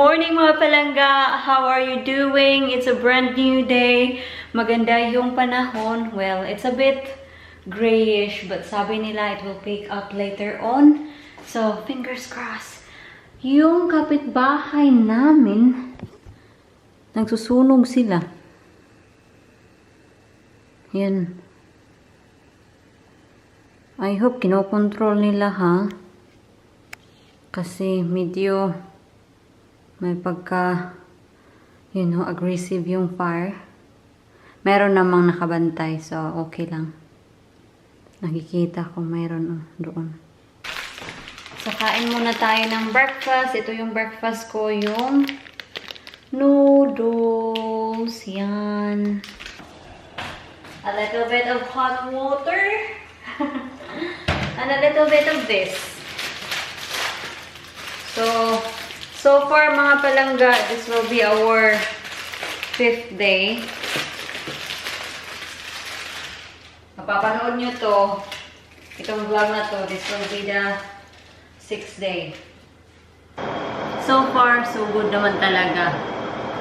morning mga palangga! How are you doing? It's a brand new day. Maganda yung panahon. Well, it's a bit grayish, but sabi nila it will pick up later on. So, fingers crossed. Yung kapitbahay namin, nagsusunog sila. Yan. I hope kinokontrol nila ha. Kasi medyo may pagka, aggressive yung fire. Meron namang nakabantay, so okay lang. Nakikita ko mayroon doon. So, kain muna tayo ng breakfast. Ito yung breakfast ko, yung noodles. Yan. A little bit of hot water. And a little bit of this. So far mga palangga, this will be our 5th day. Mapapanood nyo to, itong vlog na to, this will be the 6th day. So far, so good naman talaga.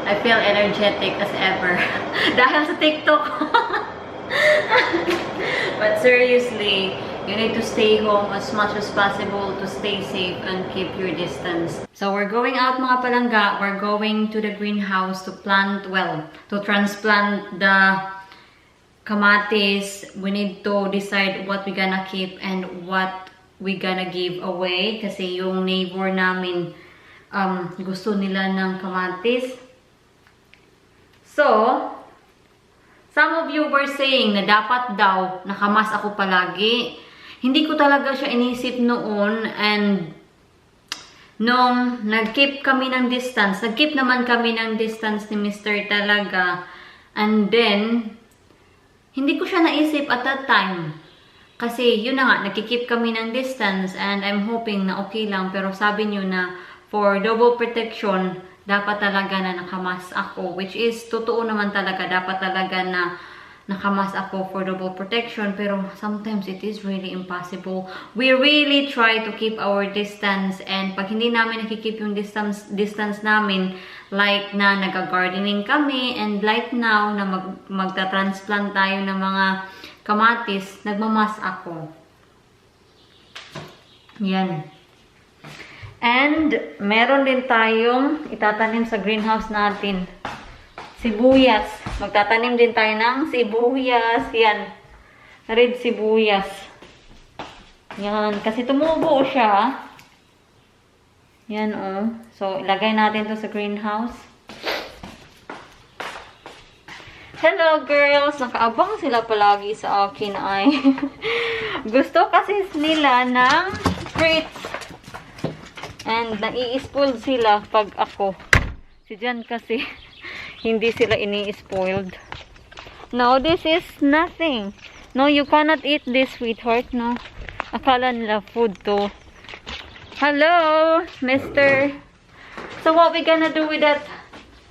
I feel energetic as ever. Dahil sa TikTok. But seriously, you need to stay home as much as possible to stay safe and keep your distance. So we're going out mga palangga. We're going to the greenhouse to plant, to transplant the Kamatis. We need to decide what we're gonna keep and what we're gonna give away. Kasi yung neighbor namin, gusto nila ng Kamatis. So, some of you were saying na dapat daw nakamas ako palagi. Hindi ko talaga siya inisip noon, and nung nag-keep kami ng distance, nag-keep naman kami ng distance ni Mr. talaga, and then hindi ko siya naisip at that time. Kasi yun na nga, nag-keep kami ng distance and I'm hoping na okay lang, pero sabi niyo na for double protection, dapat talaga na nakamas ako, which is totoo naman talaga, dapat talaga na nakamas ako for double protection, pero sometimes it is really impossible. We really try to keep our distance, and pag hindi namin nakikip yung distance namin, like na nag-gardening kami, and like now na magta-transplant tayo ng mga kamatis, nagmamas ako. Yan. And meron din tayong itatanim sa greenhouse natin. Sibuyas. Magtatanim din tayo ng sibuyas. Yan. Red sibuyas. Yan. Kasi tumubo siya. Yan oh. So, ilagay natin to sa greenhouse. Hello girls! Nakaabang sila palagi sa akin ay. Gusto kasi nila ng treats. And nai-spoiled sila pag ako. Si Jan kasi hindi sila ini-spoiled. No, this is nothing. No, you cannot eat this, sweetheart. No. Akala nila food to. Hello, mister. So what we gonna do with that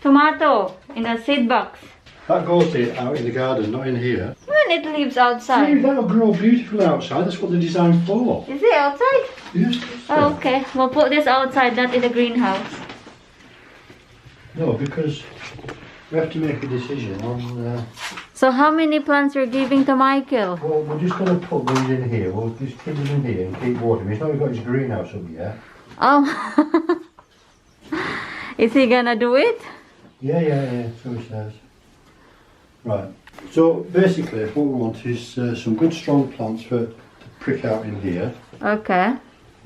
tomato in the seed box? That goes out in the garden, not in here. When it lives outside. See, that'll grow beautifully outside. That's what they're designed for. Is it outside? Yes. Oh, okay. We'll put this outside, not in the greenhouse. No, because we have to make a decision on... So how many plants you're giving to Michael? Well, we're just going to put these in here. We'll just keep them in here and keep watering. He's not got his greenhouse up yet. Oh. Is he gonna do it? Yeah. So he says. Right. So basically, what we want is some good strong plants to prick out in here. Okay.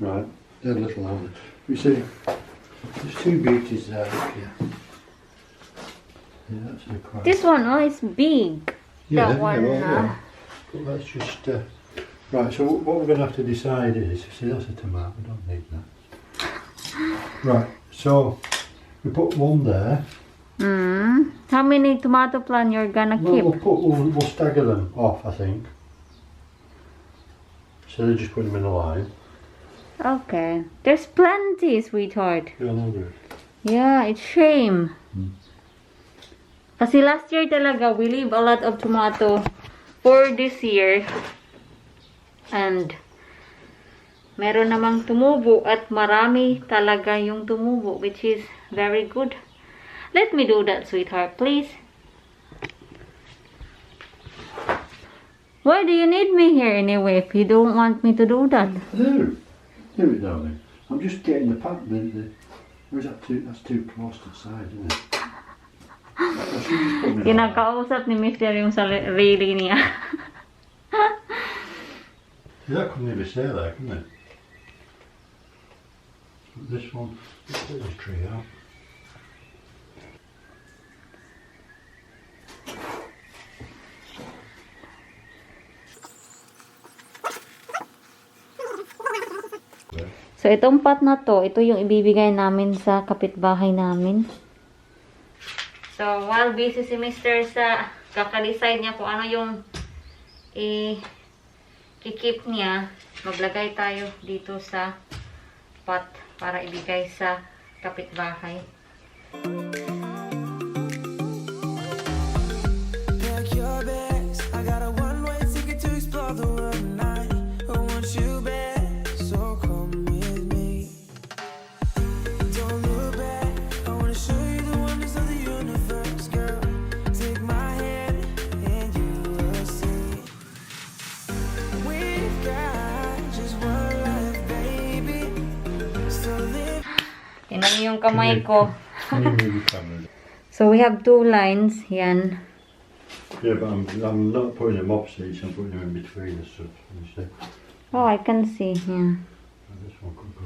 Right. They're little, aren't they? You see, there's two beauties there. Look here. Yeah, that's quite. This one, is big. Yeah, that one. Yeah. But let's just. Right. So what we're going to have to decide is, see, that's a tomato. We don't need that. Right. So we put one there. How many tomato plants you're gonna keep? We'll stagger them off, I think. So they just put them in a line. Okay. There's plenty, sweetheart. Yeah, no good. Yeah, it's shame. Kasi last year talaga, we leave a lot of tomato for this year. And meron namang tumubo at marami talaga yung tumubo, which is very good. Let me do that, sweetheart, please. Why do you need me here anyway if you don't want me to do that? Do it, darling. I'm just getting the pack. Or is that that's too close to the side, isn't it? Kinakausap ni Mr. yung sarili niya. That couldn't even stay there, couldn't it? This one, let's put this tree out. So, itong pot na to, ito yung ibibigay namin sa kapitbahay namin. So, while busy si Mr. sa kaka-decide niya kung ano yung i-keep niya, maglagay tayo dito sa pot para ibigay sa kapitbahay. Tingnan niyo yung kamay ko. So we have two lines. Yan. Yeah, but I'm not putting them opposite, I'm putting them in between the stuff. Oh, I can see. Yeah. This one could go.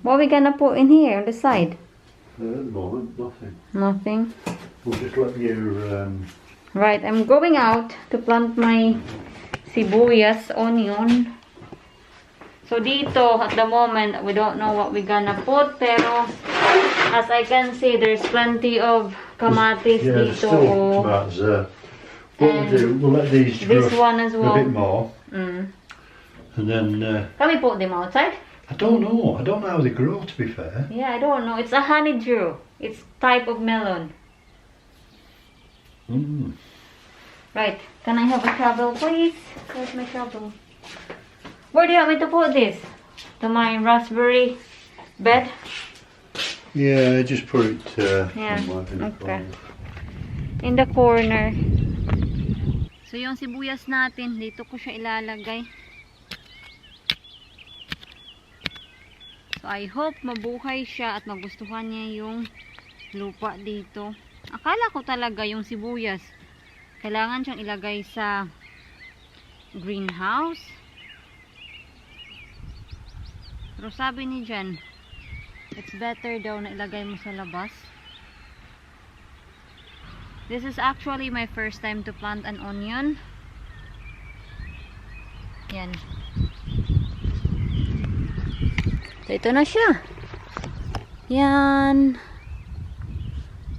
What are we gonna put in here on the side? At the moment, nothing. Nothing. We'll just let you. Right, I'm going out to plant my sibuyas, onion. So dito, at the moment, we don't know what we're gonna put, pero as I can see, there's plenty of kamatis Yeah, dito. still tomatoes there. What we'll do, we'll let these This grow one as well. a bit more, Mm. and then Can we put them outside? I don't know how they grow. To be fair, Yeah, I don't know. It's a honeydew. It's type of melon. Right. Can I have a shovel, please? Where's my shovel? Where do you want me to put this? To my raspberry bed? yeah, just put it. Yeah, somewhere in the okay. corner. In the corner. So yung sibuyas natin, dito ko siya ilalagay. So I hope mabuhay siya at magustuhan niya yung lupa dito. Akala ko talaga yung sibuyas kailangan siyang ilagay sa greenhouse. Pero sabi ni Jan, it's better daw na ilagay mo sa labas. This is actually my first time to plant an onion. Yan. So, ito na siya. Yan.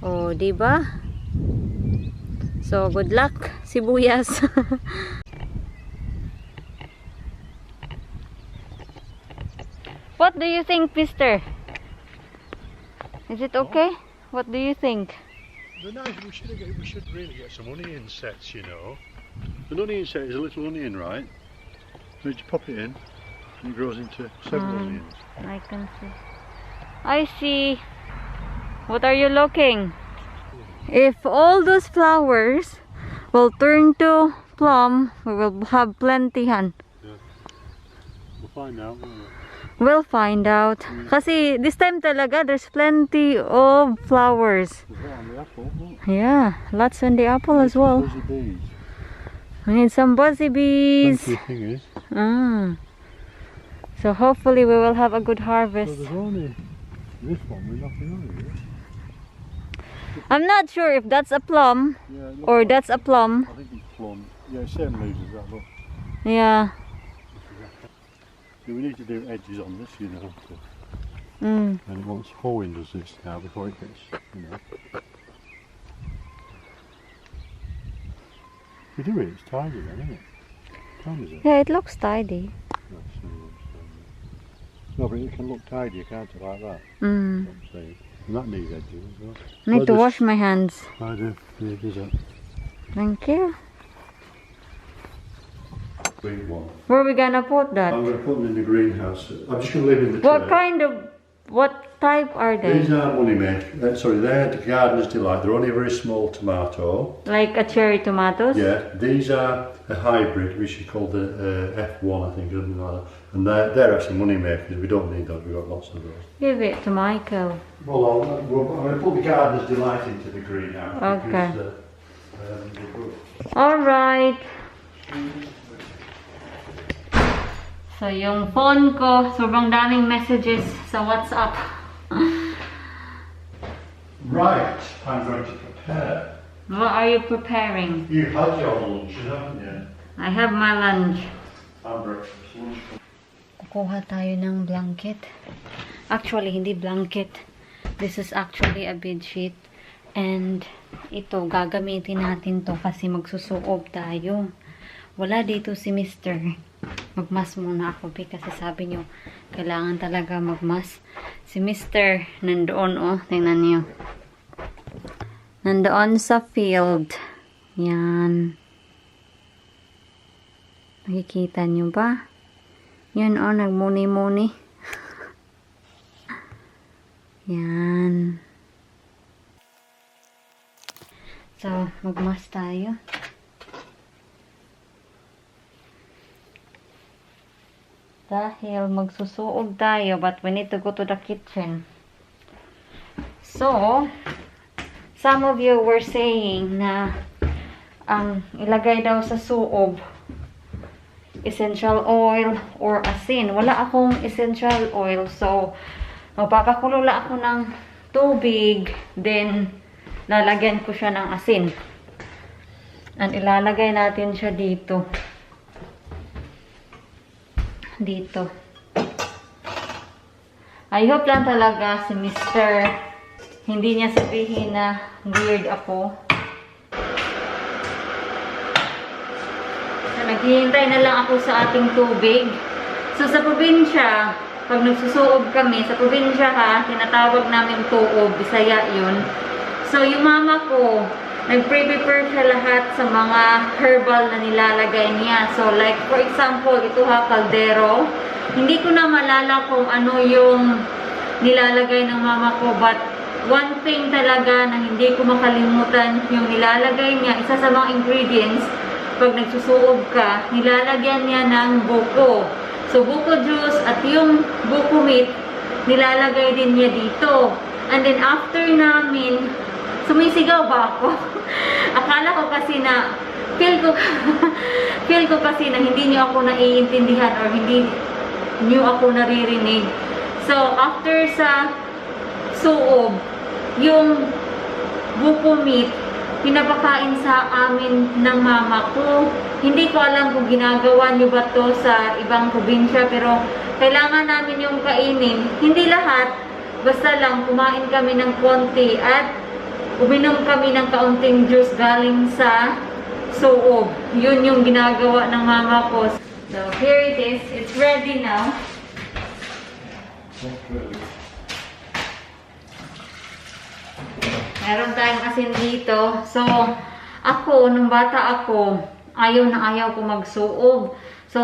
Oh, diba? So, good luck, sibuyas. What do you think, mister? Is it okay? What do you think? They're nice. We should really get some onion sets, you know. An onion set is a little onion, right? So you pop it in, and it grows into several onions. I can see. I see. What are you looking? If all those flowers will turn to plum, we will have plenty, han. Yeah. We'll find out, won't we? We'll find out. Kasi this time talaga, there's plenty of flowers. There's one on the apple, look. Yeah, lots on the apple as well. Buzzy bees. We need some buzzy bees. Plenty of thingies. So hopefully we will have a good So harvest. there's only this one with nothing on it. I'm not sure if that's a plum Yeah, it looks or like- that's a plum. I think it's plum. Yeah, same leaves as that, look. Yeah. Yeah, we need to do edges on this, you know. Mm. And it wants hoeing does this now before it gets, you know. If you do it, it's tidy then, isn't it? Time is it? Yeah, it looks tidy. That's, no, but it can look tidy, can't it, like that? Mm. That's what I'm saying. That needs edging as well. I need to wash my hands. I do. Yeah, does that. Thank you. Green one. Where are we gonna put that? I'm going to put them in the greenhouse. I'm just going to leave in the What tray. what type are they? These are money make. Sorry, they're the Gardener's Delight. They're only a very small tomato. Like a cherry tomatoes? Yeah, these are a hybrid, which is called the F1, I think, or something like that. And they're actually money makers. We don't need those. We've got lots of those. Give it to Michael. Well, I'm going to put the Gardener's Delight into the greenhouse. Okay. Because, they're good. Alright. So yung phone ko, sobrang daming messages sa WhatsApp. Right, I'm going to prepare. What are you preparing? You had your lunch, haven't you? I have my lunch. And breakfast, lunch. Kukuha tayo ng blanket. Actually, hindi blanket. This is actually a bed sheet. And ito, gagamitin natin to kasi magsusuob tayo. Wala dito si Mr. Magmas muna ako, kasi sabi nyo, kailangan talaga magmas. Si Mr. nandoon, oh, tingnan nyo. Nandoon sa field. Yan. Nakikita nyo ba? Yan, oh, nagmuni-muni. Yan. So, magmas tayo. Dahil magsusuog tayo, but we need to go to the kitchen. So, some of you were saying na ilagay daw sa suob essential oil or asin. Wala akong essential oil, so magpapakulo lang ako ng tubig, then lalagyan ko siya ng asin. And ilalagay natin siya dito. Dito. I hope lang talaga si Mr. hindi niya sabihin na weird ako. So, naghihintay na lang ako sa ating tubig. So, sa probinsya, pag nagsusuob kami, sa probinsya ha, tinatawag namin tuob, Bisaya yun. So, yung mama ko, nag-prepare siya lahat sa mga herbal na nilalagay niya. So, like, for example, ito ha, kaldero. Hindi ko na malala kung ano yung nilalagay ng mama ko. But, one thing talaga na hindi ko makalimutan, yung nilalagay niya, isa sa mga ingredients, pag nagsusuob ka, nilalagyan niya ng buko. So, buko juice at yung buko meat, nilalagay din niya dito. And then, after namin, sumisigaw ba ako? Akala ko kasi na feel ko kasi na hindi niyo ako naiintindihan or hindi niyo ako naririnig. So, after sa suob, yung buko meat, pinapakain sa amin ng mama ko. Hindi ko alam kung ginagawa niyo ba to sa ibang probinsya, pero kailangan namin yung kainin. Hindi lahat, basta lang kumain kami ng konti at uminom kami ng kaunting juice galing sa suob. Yun yung ginagawa ng mama ko. So, here it is. It's ready now. Meron tayong asin dito. So, ako, nung bata ako, ayaw na ayaw ko magsuob. So,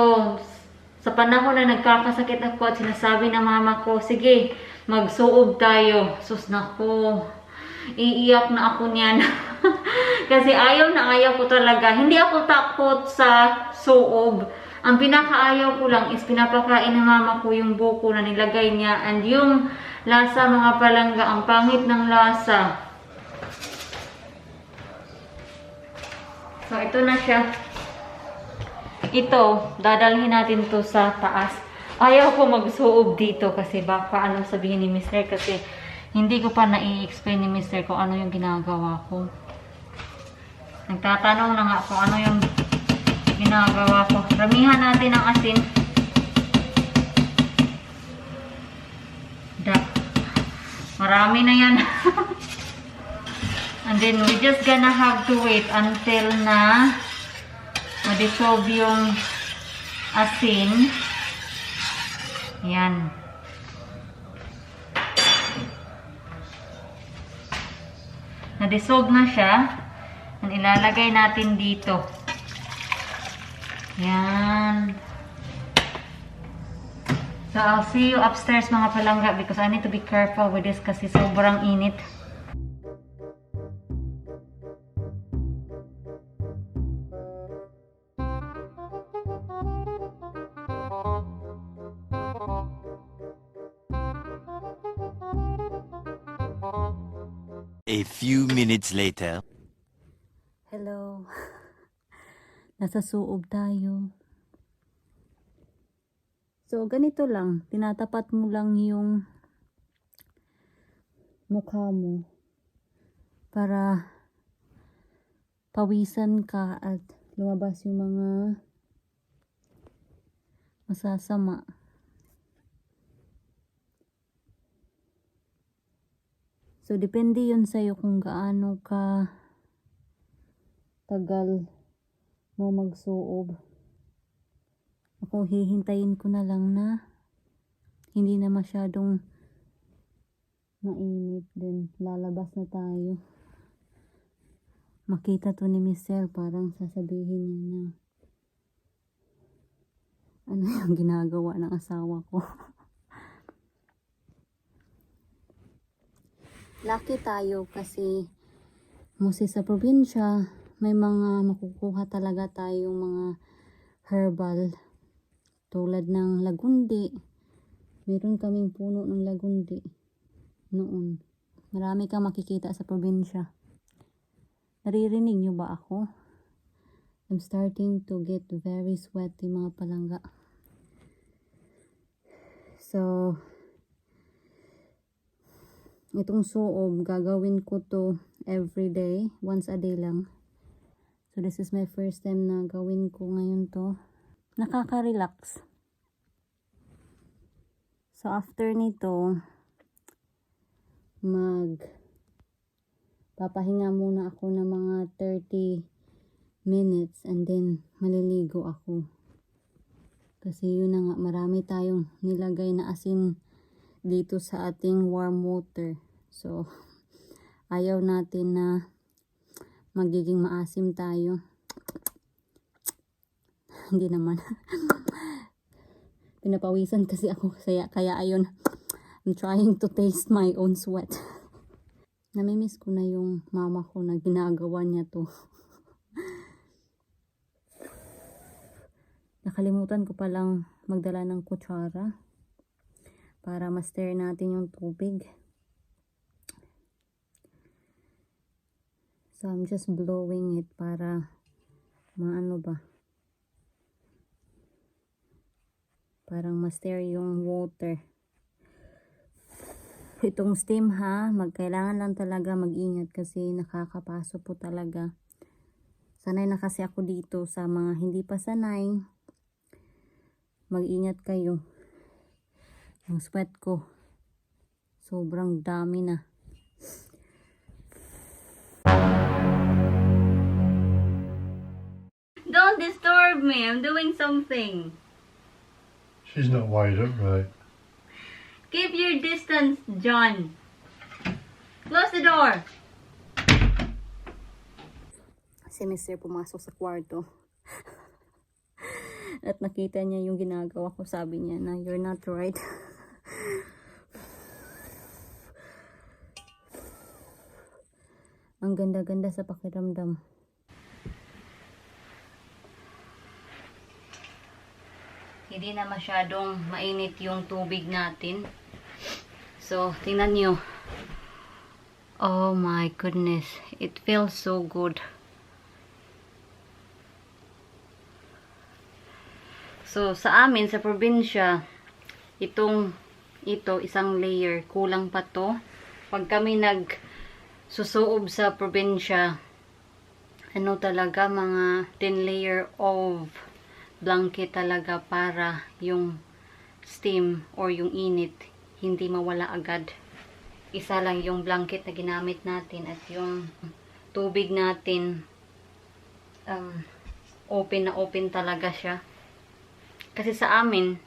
sa panahon na nagkakasakit ako at sinasabi ng mama ko, sige, magsuob tayo. Sus nako, iiyak na ako niyan. Kasi ayaw na ayaw ko talaga. Hindi ako takot sa suob. Ang pinakaayaw ko lang is pinapakain ng mama ko yung buko na nilagay niya. And yung lasa, mga palangga, ang pangit ng lasa. So, ito na siya. Ito, dadalhin natin to sa taas. Ayaw ko magsuob dito kasi baka anong sabihin ni Mr. kasi hindi ko pa na-i-explain ni Mr. kung ano yung ginagawa ko. Nagtatanong na nga kung ano yung ginagawa ko. Ramihan natin ang asin. Marami na yan. And then we just gonna have to wait until na ma-dissolve yung asin. Yan. Na-dissolve na siya. And ilalagay natin dito. Yan. So, I'll see you upstairs mga palangga because I need to be careful with this kasi sobrang init. A few minutes later. Hello. Nasa Suob tayo. So, ganito lang. Tinatapat mo lang yung mukha mo para pawisan ka at lumabas yung mga masasama. So, depende yun sa'yo kung gaano ka tagal mo magsuob. Ako, hihintayin ko na lang na hindi na masyadong mainit. Then, lalabas na tayo. Makita to ni Michelle, parang sasabihin niya na ano yung ginagawa ng asawa ko. Lucky tayo kasi mostly sa probinsya may mga makukuha talaga tayong mga herbal tulad ng lagundi. Meron kaming puno ng lagundi noon. Marami kang makikita sa probinsya. Naririnig nyo ba ako? I'm starting to get very sweaty mga palangga. So, itong suob, gagawin ko to every day. Once a day lang. So, this is my first time na gawin ko ngayon to. Nakaka-relax. So, after nito, papahinga muna ako ng mga 30 minutes and then maliligo ako. Kasi yun na nga, marami tayong nilagay na asin dito sa ating warm water. So, ayaw natin na magiging maasim tayo. Hindi naman. Pinapawisan kasi ako. Kaya ayun. I'm trying to taste my own sweat. Namimiss ko na yung mama ko na ginagawa niya to. Nakalimutan ko palang magdala ng kutsara para ma-stir natin yung tubig. So, I'm just blowing it para maano ba? Parang ma-stir yung water. Itong steam ha, kailangan lang talaga mag-ingat kasi nakakapaso po talaga. Sanay na kasi ako dito. Sa mga hindi pa sanay, mag-ingat kayo. Ang sweat ko, sobrang dami na. Don't disturb me. I'm doing something. She's not wired up right. Keep your distance, John. Close the door. Si Mr. pumasok sa kwarto. At nakita niya yung ginagawa ko. Sabi niya na, you're not right. Ang ganda-ganda sa pakiramdam. Hindi na masyadong mainit yung tubig natin. So, tingnan nyo. Oh my goodness. It feels so good. So, sa amin, sa probinsya, ito, isang layer. Kulang pa to. Pag kami nagsusuob sa probinsya, ano talaga, mga 10 layer of blanket talaga para yung steam or yung init hindi mawala agad. Isa lang yung blanket na ginamit natin at yung tubig natin open na open talaga siya. Kasi sa amin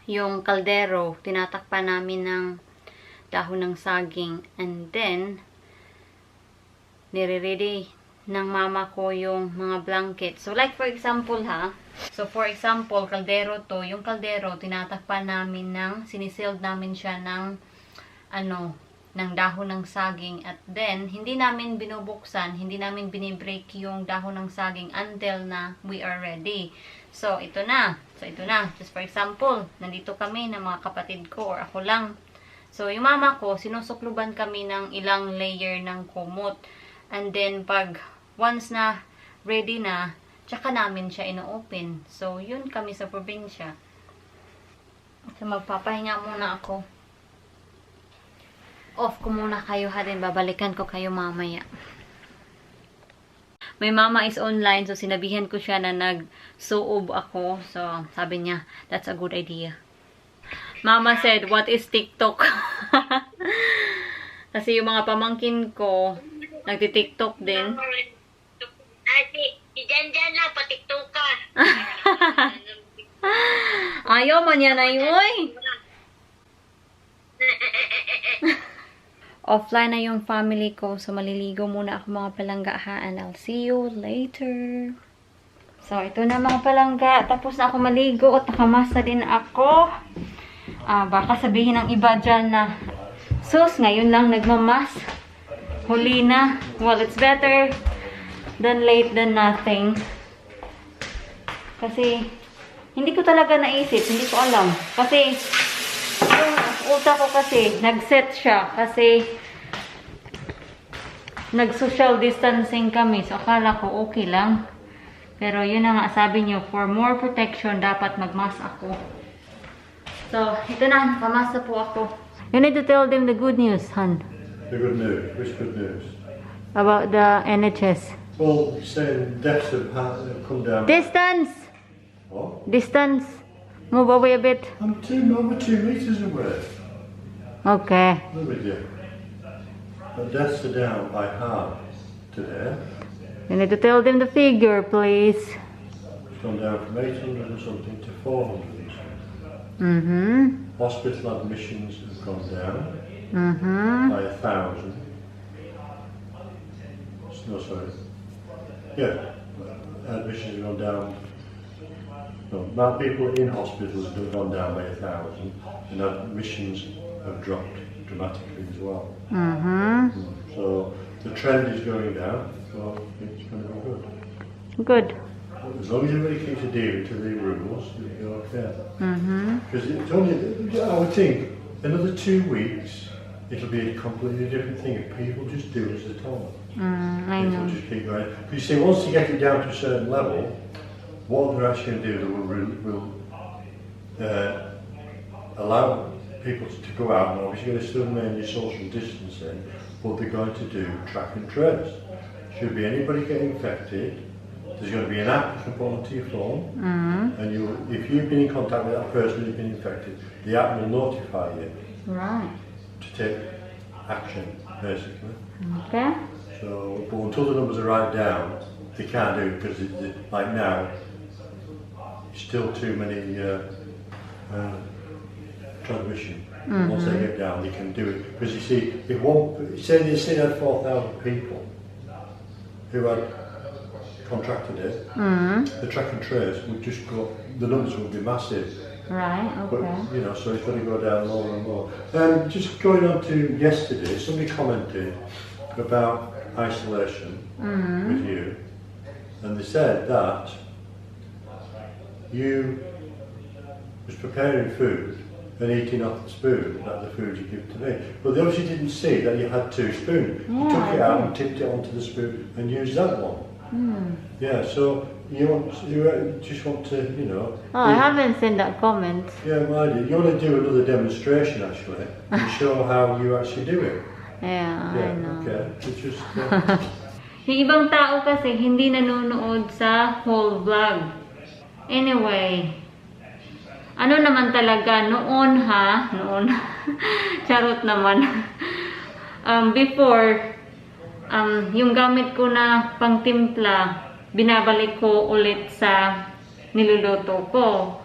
yung kaldero tinatakpan namin ng dahon ng saging and then nire-ready ng mama ko yung mga blanket. So, like for example ha, so for example, kaldero to, yung kaldero, tinatakpan namin sinisealed namin siya ng, ng dahon ng saging. At then, hindi namin binubuksan, hindi namin binibreak yung dahon ng saging until na we are ready. So, ito na. Just for example, nandito kami ng mga kapatid ko or ako lang. So, yung mama ko, sinusukluban kami ng ilang layer ng kumot. And then, once na ready na, tsaka namin siya ino-open. So, yun kami sa probinsya. So, magpapahinga muna ako. Off ko muna kayo ha din. Babalikan ko kayo mamaya. My mama is online, so sinabihan ko siya na nag-suob ako. So, sabi niya, that's a good idea. Mama said, what is TikTok? Kasi yung mga pamangkin ko, nagti-TikTok din. Si Jan lang, pa-TikTok ka. Ayaw man yan ay, uy! Offline na yung family ko, so maliligo muna ako mga palangga ha, and I'll see you later. So, ito na mga palangga. Tapos na ako maligo at nakamasa din ako. Baka sabihin ng iba dyan na, sus, ngayon lang nagmamas. Huli na. Well, it's better than late than nothing. Kasi, hindi ko talaga naisip. Hindi ko alam. Kasi, yung utak ko kasi, nag-set siya. Kasi, nag-social distancing kami. So, akala ko okay lang. Pero, yun na nga, sabi niyo, for more protection, dapat magmask ako. So, ito na. Nakamasa po ako. You need to tell them the good news, Han. The good news. Which good news? About the NHS. Well, saying deaths have come down. Distance! What? Distance. Move away a bit. I'm over 2 meters away. Okay. Look with you. The deaths are down by half today. You need to tell them the figure, please. It's gone down from 800 and something to 400 and something. Mm-hmm. Hospital admissions have gone down by 1,000. No, sorry. Yeah, admissions have gone down. No, now people in hospitals have gone down by 1,000, and admissions have dropped dramatically as well. So the trend is going down, so it's going to be good. Good. As long as everybody keeps adhering to the rules, it'll be okay. Because it's only, I would think, another 2 weeks, it'll be a completely different thing if people just do as they're told. I know. Just keep going. Because you see, once you get it down to a certain level, what they're actually going to do, they will allow people to go out, and obviously you're going to still maintain your social distancing, but they're going to do track and trace. Should be anybody get infected, there's going to be an app you can put onto your phone, and if you've been in contact with that person who's been infected, the app will notify you Right. to take action, basically. Okay. So, but until the numbers are right down, they can't do it because, like now, still too many transmission. Once they get down, they can do it. Because you see, say they had 4,000 people who had contracted it, the track and trace would just go, the numbers would be massive. Right, okay. But, you know, so it's going to go down more and more. Just going on to yesterday, somebody commented about isolation with you, and they said that you was preparing food and eating off the spoon, like the food you give to me. But they obviously didn't see that you had 2 spoons. You took it out and tipped it onto the spoon and used that one. Yeah, so you just want to, you know. Oh, I haven't seen that comment. Yeah, well, I did. You want to do another demonstration actually and show how you actually do it. Yeah, I know. Okay. It's just. Yung ibang tao kasi hindi nanonood sa whole vlog. Anyway, ano naman talaga, noon, charot naman. Before, yung gamit ko na pangtimpla, binabalik ko ulit sa niluluto ko.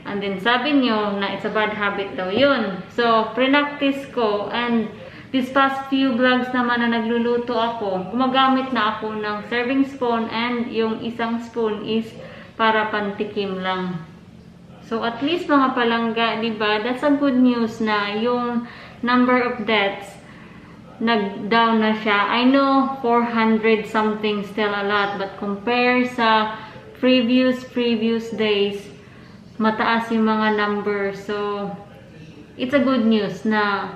And then sabi nyo na it's a bad habit daw yun. So, pre-practice ko and These past few vlogs naman na nagluluto ako, gumagamit na ako ng serving spoon and yung isang spoon is para pantikim lang. So at least mga palangga, diba? That's a good news na yung number of deaths nag-down na siya. I know 400 something still a lot, but compare sa previous days, mataas yung mga numbers. So it's a good news na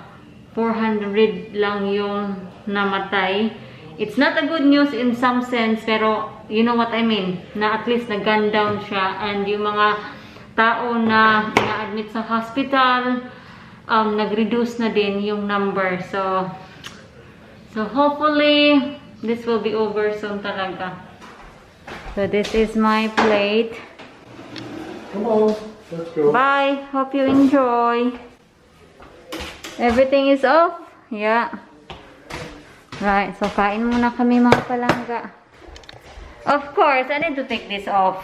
400 lang yung namatay. It's not a good news in some sense, pero you know what I mean, na at least nag-gun down siya, and yung mga tao na na-admit sa hospital, nag-reduce na din yung number. So hopefully this will be over soon talaga. So this is my plate. Come on, let's go. Bye. Hope you enjoy. Everything is off. Yeah. Right. So, kain muna kami mga palangga. Of course, I need to take this off.